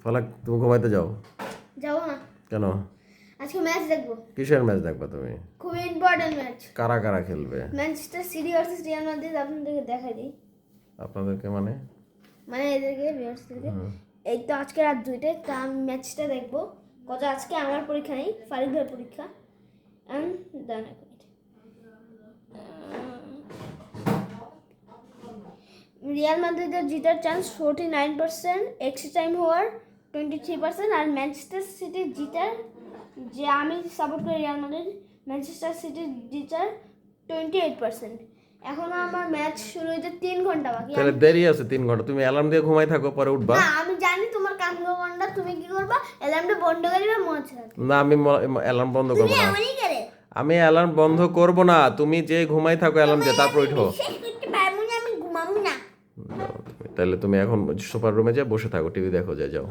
ফালাক তুমি ঘুমাইতে যাও। যাবো না, কেন? আজকে ম্যাচ দেখবো, কিসের ম্যাচ দেখবা তুমি? খুব ইম্পর্টেন্ট ম্যাচ। কারা কারা খেলবে? Manchester city versus Real Madrid. আপনাদেরকে দেখাই দিই, আপনাদেরকে মানে মানে এদেরকে ভিউয়ার্সদেরকে। এই তো আজকে রাত 2টায় তা আমি ম্যাচটা দেখবো। কত আজকে আমার পরীক্ষা নেই, ফারিক ভাইয়ের পরীক্ষা। দাঁড়া রিয়াল মাদ্রিদের জিতার চান্স 49%, এক্সট্রা টাইম হওয়ার 23%, আর ম্যানচেস্টার সিটির জিতার, যে আমি সাপোর্ট করি রিয়াল মাদ্রিদ, ম্যানচেস্টার সিটির জিতার 28%। এখনো আমার ম্যাচ শুরু হইতে 3 ঘন্টা বাকি। তাহলে দেরি আছে 3 ঘন্টা। তুমি অ্যালার্ম দিয়ে ঘুমাই থাকো, পরে উঠবা। না, আমি জানি তোমার কাম ঘন্টা, তুমি কি করবা? অ্যালার্মটা বন্ধ করবে, মনে রাখবে। না, আমি অ্যালার্ম বন্ধ করবো তুমি না। এমনই করে। আমি অ্যালার্ম বন্ধ করবো না। তুমি যে ঘুমাই থাকো অ্যালার্ম দিয়ে, তারপর উঠো। শেষ করতে পারবো না, আমি ঘুমাবো না। তাহলে তুমি এখন সুপার রুমে যা বসে থাকো, টিভি দেখো, যাও।